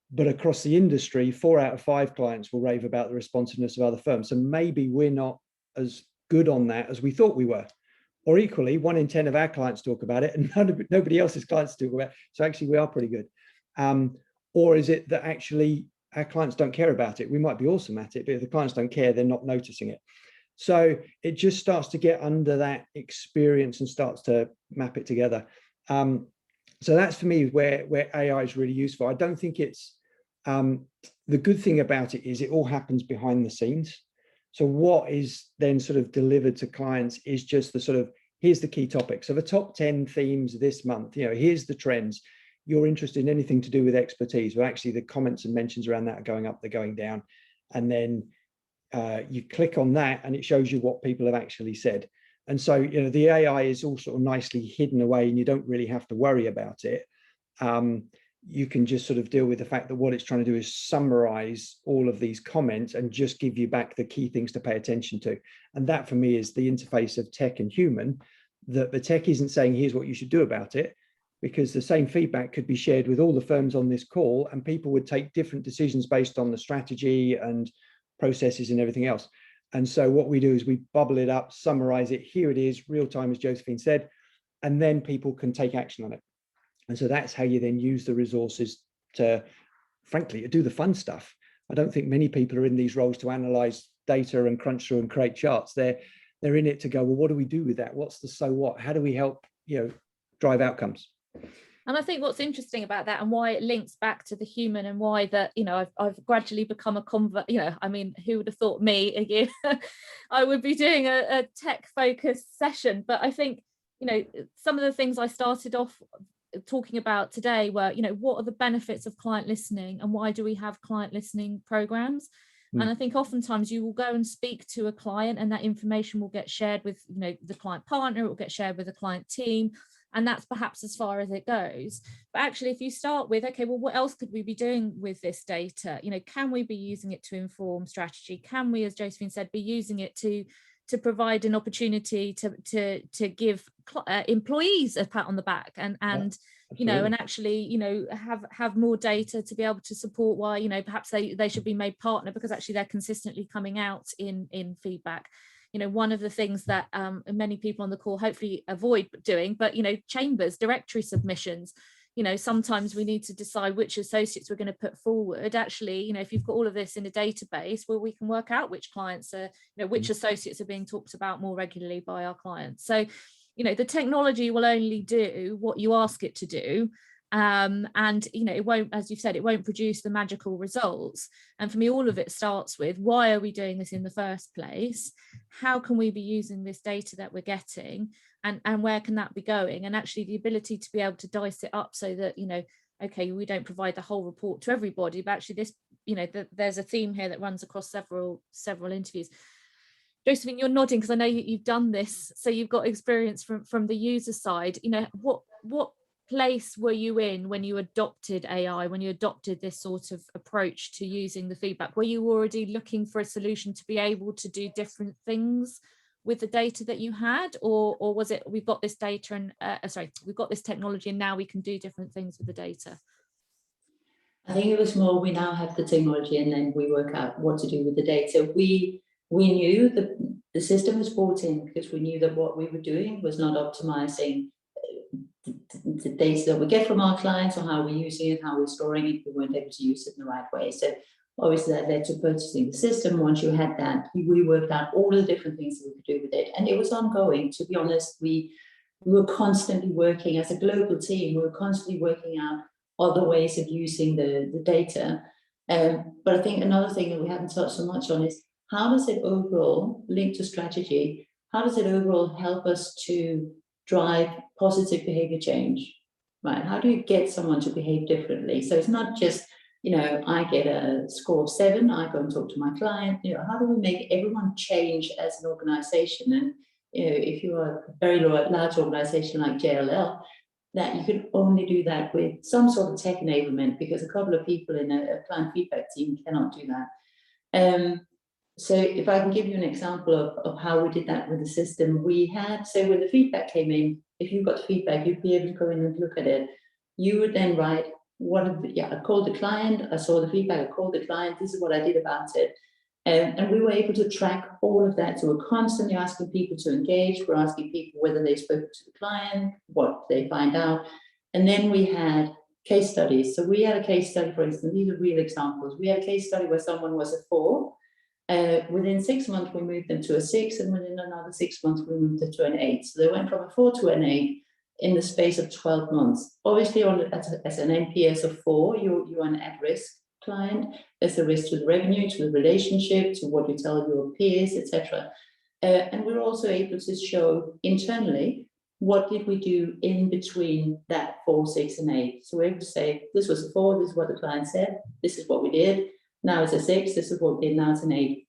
C: but across the industry, 4 out of 5 clients will rave about the responsiveness of other firms. So maybe we're not as good on that as we thought we were. Or equally, 1 in 10 of our clients talk about it, and nobody else's clients talk about it. So actually, we are pretty good. Or is it that actually our clients don't care about it? We might be awesome at it, but if the clients don't care, they're not noticing it. So it just starts to get under that experience and starts to map it together. So that's, for me, where AI is really useful. I don't think it's, the good thing about it is it all happens behind the scenes. So what is then sort of delivered to clients is just the sort of, here's the key topics. So the top 10 themes this month, here's the trends. You're interested in anything to do with expertise. Well, actually, the comments and mentions around that are going up, they're going down. And then you click on that and it shows you what people have actually said. And so, the AI is all sort of nicely hidden away and you don't really have to worry about it. you can just sort of deal with the fact that what it's trying to do is summarize all of these comments and just give you back the key things to pay attention to. And that for me is the interface of tech and human, that the tech isn't saying, here's what you should do about it, because the same feedback could be shared with all the firms on this call and people would take different decisions based on the strategy and processes and everything else. And so what we do is we bubble it up, summarize it, here it is, real time, as Josephine said, and then people can take action on it. And so that's how you then use the resources to, frankly, to do the fun stuff. I don't think many people are in these roles to analyze data and crunch through and create charts. They're in it to go, well, what do we do with that? What's the so what? How do we help, drive outcomes?
A: And I think what's interesting about that and why it links back to the human and why that, I've gradually become a convert, I mean, who would have thought me a year I would be doing a tech focused session. But I think, some of the things I started off talking about today were, what are the benefits of client listening and why do we have client listening programs? And I think oftentimes you will go and speak to a client and that information will get shared with, the client partner, it will get shared with the client team. And that's perhaps as far as it goes. But actually, if you start with, okay, well, what else could we be doing with this data? Can we be using it to inform strategy? Can we, as Josephine said, be using it to provide an opportunity to give employees a pat on the back and and actually have more data to be able to support why perhaps they should be made partner, because actually they're consistently coming out in feedback. One of the things that many people on the call hopefully avoid doing, but chambers, directory submissions, sometimes we need to decide which associates we're going to put forward. Actually, if you've got all of this in a database, well, we can work out which clients are, which associates are being talked about more regularly by our clients. So, the technology will only do what you ask it to do. And it won't, as you've said, it won't produce the magical results. And for me, all of it starts with, why are we doing this in the first place? How can we be using this data that we're getting, and where can that be going? And actually the ability to be able to dice it up so that okay, we don't provide the whole report to everybody, but actually this there's a theme here that runs across several interviews. Josephine, you're nodding because I know you've done this, so you've got experience from the user side. What place were you in when you adopted AI, when you adopted this sort of approach to using the feedback? Were you already looking for a solution to be able to do different things with the data that you had, or was it, we've got this data and we've got this technology and now we can do different things with the data?
B: I think it was more, we now have the technology and then we work out what to do with the data. We knew that the system was brought in because we knew that what we were doing was not optimizing the data that we get from our clients, or how we're using it, how we're storing it. We weren't able to use it in the right way. So obviously that led to purchasing the system. Once you had that, we worked out all the different things that we could do with it. And it was ongoing. To be honest, we were constantly working as a global team. We were constantly working out other ways of using the data. But I think another thing that we haven't touched so much on is, how does it overall link to strategy? How does it overall help us to drive positive behavior change, right? How do you get someone to behave differently? So it's not just, I get a score of 7, I go and talk to my client. How do we make everyone change as an organization? And if you're a very large organization like JLL, that you can only do that with some sort of tech enablement, because a couple of people in a client feedback team cannot do that. So if I can give you an example of how we did that with the system, we had, so when the feedback came in, if you got feedback, you'd be able to go in and look at it. You would then write, I called the client, I saw the feedback, I called the client, this is what I did about it. And we were able to track all of that. So we're constantly asking people to engage. We're asking people whether they spoke to the client, what they find out. And then we had case studies. So we had a case study, for instance, these are real examples. We had a case study where someone was a 4. Within 6 months, we moved them to a 6, and within another 6 months, we moved them to an 8. So they went from a 4 to an 8 in the space of 12 months. Obviously, as an NPS of 4, you're an at-risk client. There's a risk to the revenue, to the relationship, to what you tell your peers, etc. And we're also able to show internally, what did we do in between that 4, 6, and 8. So we're able to say, this was a 4, this is what the client said, this is what we did. Now it's a 6, this is what we did, now it's an 8.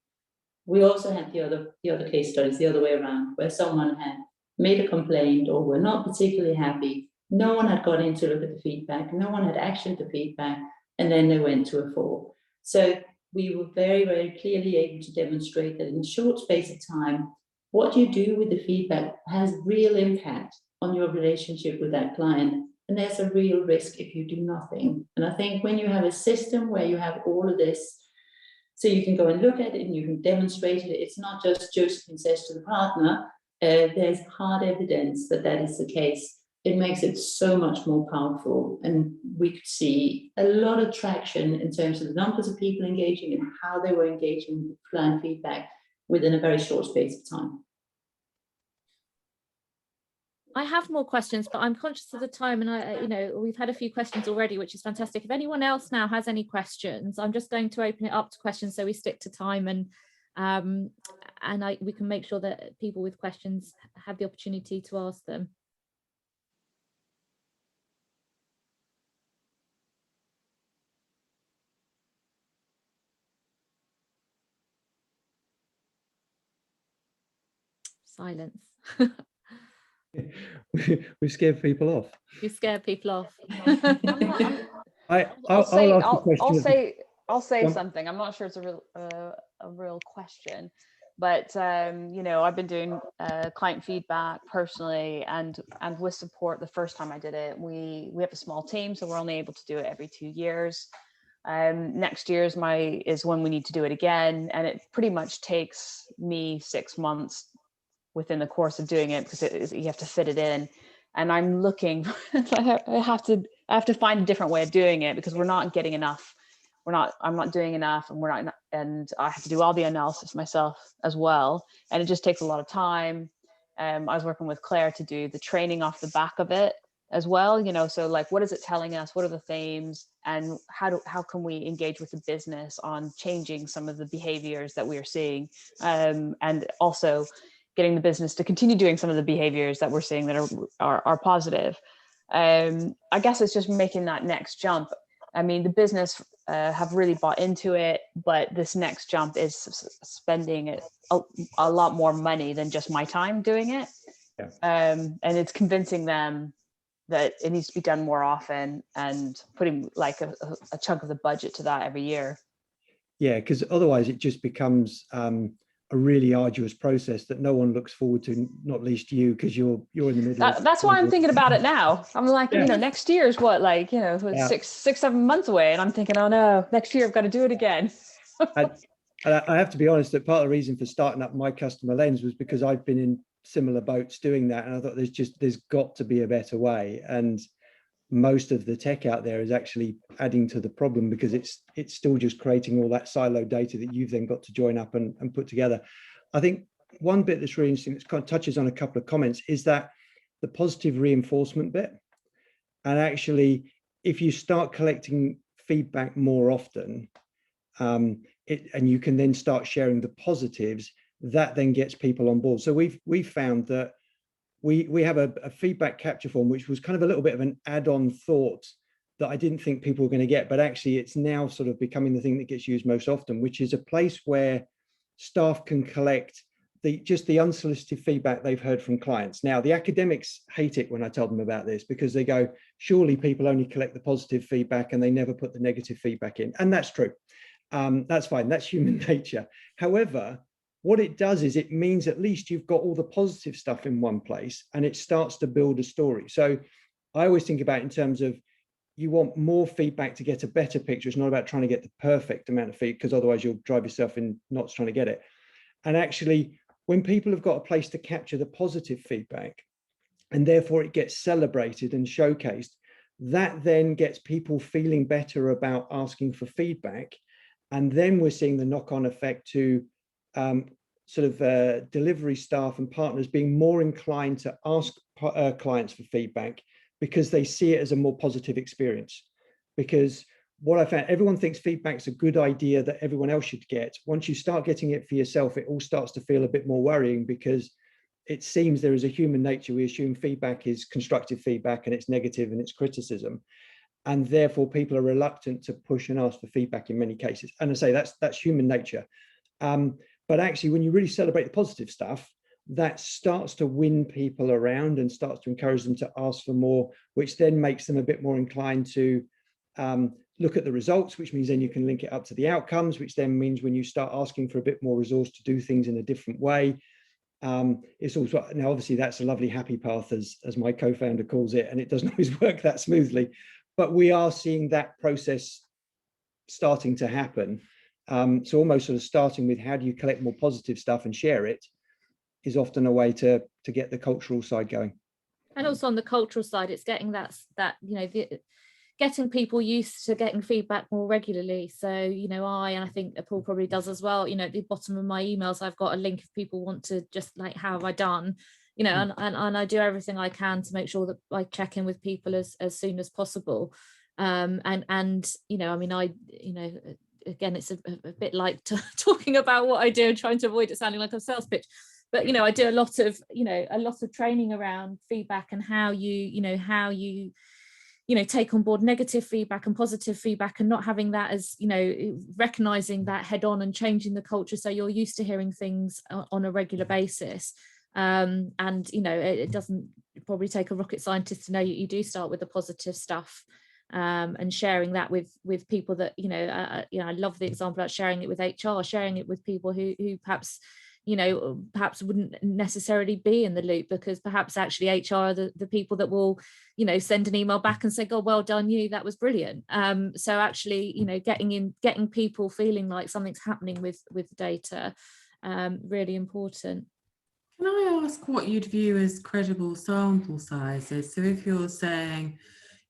B: We also had the other case studies the other way around, where someone had made a complaint or were not particularly happy, No one had gone in to look at the feedback. No one had actioned the feedback. And then they went to a 4. So we were very, very clearly able to demonstrate that in a short space of time, what you do with the feedback has real impact on your relationship with that client. And there's a real risk if you do nothing. And I think when you have a system where you have all of this, so you can go and look at it and you can demonstrate it, it's not just Josephine says to the partner, there's hard evidence that that is the case. It makes it so much more powerful. And we could see a lot of traction in terms of the numbers of people engaging and how they were engaging with client feedback within a very short space of time.
A: I have more questions, but I'm conscious of the time, and we've had a few questions already, which is fantastic. If anyone else now has any questions, I'm just going to open it up to questions so we stick to time, and we can make sure that people with questions have the opportunity to ask them. Silence.
C: We scared people off.
A: You scared people off.
G: I'll say something. I'm not sure it's a real question, but I've been doing client feedback personally and with support. The first time I did it, we have a small team, so we're only able to do it every 2 years. Next year is when we need to do it again, and it pretty much takes me 6 months within the course of doing it, because you have to fit it in. And I'm looking, I have to find a different way of doing it, because we're not getting enough. I'm not doing enough, and I have to do all the analysis myself as well. And it just takes a lot of time. I was working with Claire to do the training off the back of it as well, so like, what is it telling us? What are the themes? And how can we engage with the business on changing some of the behaviors that we are seeing? And also getting the business to continue doing some of the behaviors that we're seeing that are positive. I guess it's just making that next jump. I mean, the business have really bought into it, but this next jump is spending a lot more money than just my time doing it.
C: Yeah.
G: And it's convincing them that it needs to be done more often, and putting like a chunk of the budget to that every year.
C: Yeah, because otherwise it just becomes a really arduous process that no one looks forward to, not least you, because you're in the middle.
G: That's why I'm thinking about it now. I'm like, next year is what, like, 6-7 months away, and I'm thinking, oh no, next year I've got to do it again.
C: And I have to be honest that part of the reason for starting up MyCustomerLens was because I've been in similar boats doing that, and I thought there's got to be a better way. And most of the tech out there is actually adding to the problem, because it's still just creating all that siloed data that you've then got to join up and put together. I think one bit that's really interesting, that kind of touches on a couple of comments, is that the positive reinforcement bit. And actually, if you start collecting feedback more often, and you can then start sharing the positives, that then gets people on board. So we've found that we have a feedback capture form, which was kind of a little bit of an add-on thought that I didn't think people were going to get, but actually it's now sort of becoming the thing that gets used most often, which is a place where staff can collect just the unsolicited feedback they've heard from clients. Now, the academics hate it when I tell them about this, because they go, surely people only collect the positive feedback and they never put the negative feedback in. And that's true. That's fine. That's human nature. However, what it does is it means at least you've got all the positive stuff in one place, and it starts to build a story. So I always think about it in terms of, you want more feedback to get a better picture. It's not about trying to get the perfect amount of feedback, because otherwise you'll drive yourself in knots trying to get it. And actually, when people have got a place to capture the positive feedback, and therefore it gets celebrated and showcased, that then gets people feeling better about asking for feedback. And then we're seeing the knock-on effect to delivery staff and partners being more inclined to ask clients for feedback, because they see it as a more positive experience. Because what I found, everyone thinks feedback's a good idea that everyone else should get. Once you start getting it for yourself, it all starts to feel a bit more worrying, because it seems there is a human nature. We assume feedback is constructive feedback, and it's negative and it's criticism. And therefore people are reluctant to push and ask for feedback in many cases. And I say that's human nature. But actually, when you really celebrate the positive stuff, that starts to win people around and starts to encourage them to ask for more, which then makes them a bit more inclined to look at the results, which means then you can link it up to the outcomes, which then means when you start asking for a bit more resource to do things in a different way, it's also, now obviously that's a lovely happy path, as my co-founder calls it, and it doesn't always work that smoothly, but we are seeing that process starting to happen. So almost sort of starting with how do you collect more positive stuff and share it is often a way to get the cultural side going.
A: And also on the cultural side, it's getting that getting people used to getting feedback more regularly. So, and I think Paul probably does as well, at the bottom of my emails, I've got a link if people want to just like, how have I done, and I do everything I can to make sure that I check in with people as soon as possible. Again, it's a bit like talking about what I do and trying to avoid it sounding like a sales pitch. But, I do a lot of training around feedback and how you take on board negative feedback and positive feedback, and not having that as, recognizing that head on and changing the culture. So you're used to hearing things on a regular basis. It doesn't probably take a rocket scientist to know you do start with the positive stuff. And sharing that with people that, I love the example about sharing it with HR, sharing it with people who perhaps, perhaps wouldn't necessarily be in the loop, because perhaps actually HR are the people that will, send an email back and say, God, well done you, that was brilliant. So actually, getting people feeling like something's happening with data, really important.
H: Can I ask what you'd view as credible sample sizes? So if you're saying,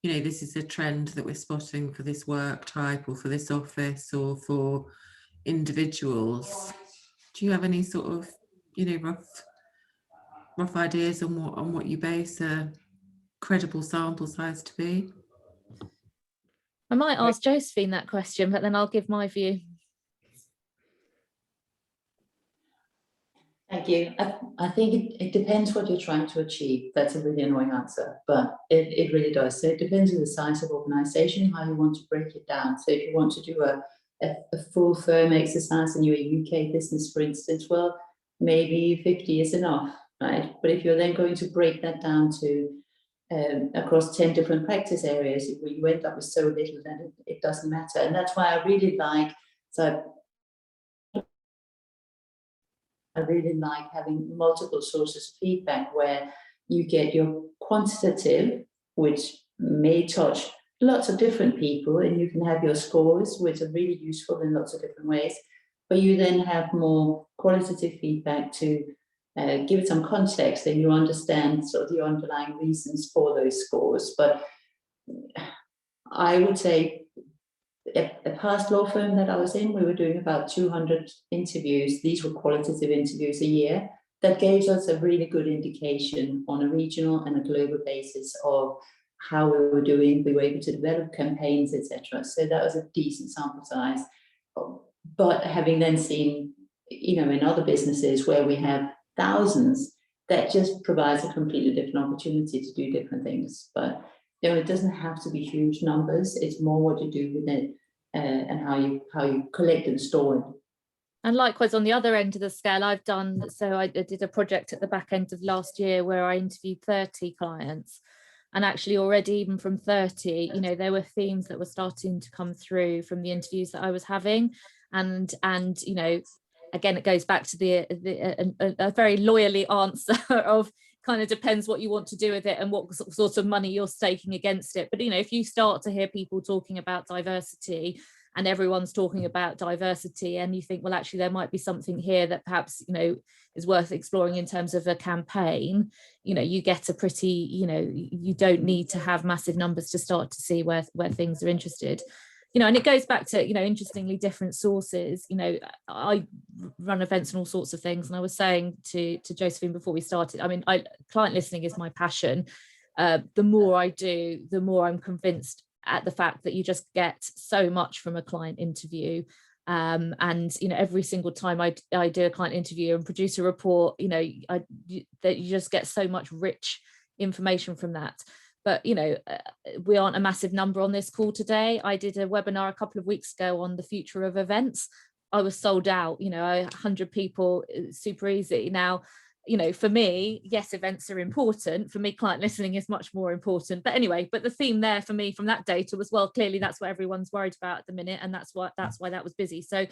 H: this is a trend that we're spotting for this work type or for this office or for individuals, do you have any sort of, rough ideas on what you base a credible sample size to be?
A: I might ask Josephine that question, but then I'll give my view.
B: Thank you. I think it depends what you're trying to achieve. That's a really annoying answer, but it really does. So it depends on the size of organization, how you want to break it down. So if you want to do a full firm exercise and you're a UK business, for instance, well, maybe 50 is enough, right? But if you're then going to break that down to across 10 different practice areas, you end up with so little that it doesn't matter. And that's why I really like, I really like having multiple sources of feedback where you get your quantitative, which may touch lots of different people, and you can have your scores, which are really useful in lots of different ways, but you then have more qualitative feedback to give it some context, and you understand sort of the underlying reasons for those scores. But I would say a past law firm that I was in, we were doing about 200 interviews. These were qualitative interviews a year. That gave us a really good indication on a regional and a global basis of how we were doing. We were able to develop campaigns, etc. So that was a decent sample size. But having then seen, in other businesses where we have thousands, that just provides a completely different opportunity to do different things. But it doesn't have to be huge numbers. It's more what you do with it and how you collect and store it.
A: And likewise, on the other end of the scale, I did a project at the back end of last year where I interviewed 30 clients. And actually already, even from 30, there were themes that were starting to come through from the interviews that I was having. And again, it goes back to a very lawyerly answer of kind of depends what you want to do with it and what sort of money you're staking against it. But, if you start to hear people talking about diversity and everyone's talking about diversity, and you think, well, actually, there might be something here that perhaps, is worth exploring in terms of a campaign, you get a pretty, you don't need to have massive numbers to start to see where things are interested. And it goes back to, interestingly, different sources. I run events and all sorts of things. And I was saying to Josephine before we started, client listening is my passion. The more I do, the more I'm convinced at the fact that you just get so much from a client interview. And, every single time I do a client interview and produce a report, that you just get so much rich information from that. But, we aren't a massive number on this call today. I did a webinar a couple of weeks ago on the future of events. I was sold out, 100 people, super easy. Now, you know, for me, yes, events are important. For me, client listening is much more important. But anyway, but the theme there for me from that data was, well, clearly that's what everyone's worried about at the minute, and that's why that was busy. So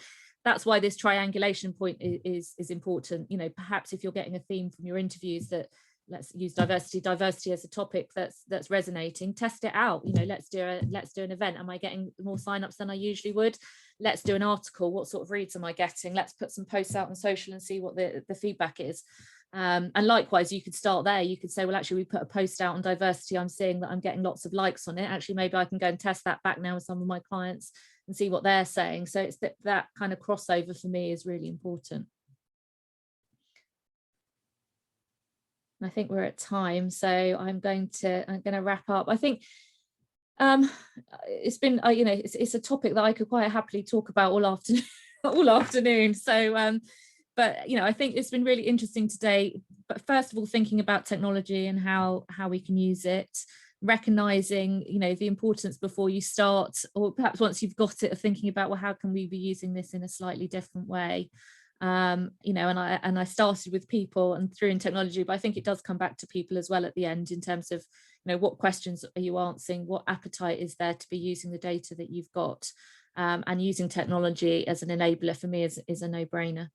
A: that's why this triangulation point is important. You know, perhaps if you're getting a theme from your interviews that, let's use diversity as a topic that's resonating, test it out. You know, let's do an event. Am I getting more signups than I usually would? Let's do an article. What sort of reads am I getting? Let's put some posts out on social and see what the feedback is. And likewise, you could start there. You could say, well, actually, we put a post out on diversity. I'm seeing that I'm getting lots of likes on it. Actually, maybe I can go and test that back now with some of my clients and see what they're saying. So it's that kind of crossover for me is really important. And I think we're at time, so I'm going to wrap up. I think it's been you know, it's a topic that I could quite happily talk about all afternoon. So but you know, I think it's been really interesting today. But first of all, thinking about technology and how we can use it, recognizing, you know, the importance before you start, or perhaps once you've got it, of thinking about, well, how can we be using this in a slightly different way? You know, and I started with people and threw in technology, but I think it does come back to people as well at the end, in terms of, you know, what questions are you answering, what appetite is there to be using the data that you've got, and using technology as an enabler for me is a no-brainer.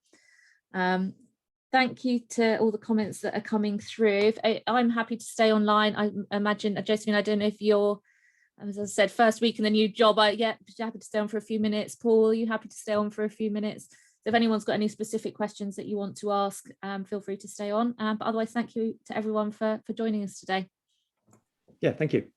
A: Thank you to all the comments that are coming through. I'm happy to stay online. I imagine, Josephine, I don't know if you're, as I said, first week in the new job, yeah, happy to stay on for a few minutes. Paul, are you happy to stay on for a few minutes? So if anyone's got any specific questions that you want to ask, feel free to stay on. But otherwise, thank you to everyone for joining us today.
C: Yeah, thank you.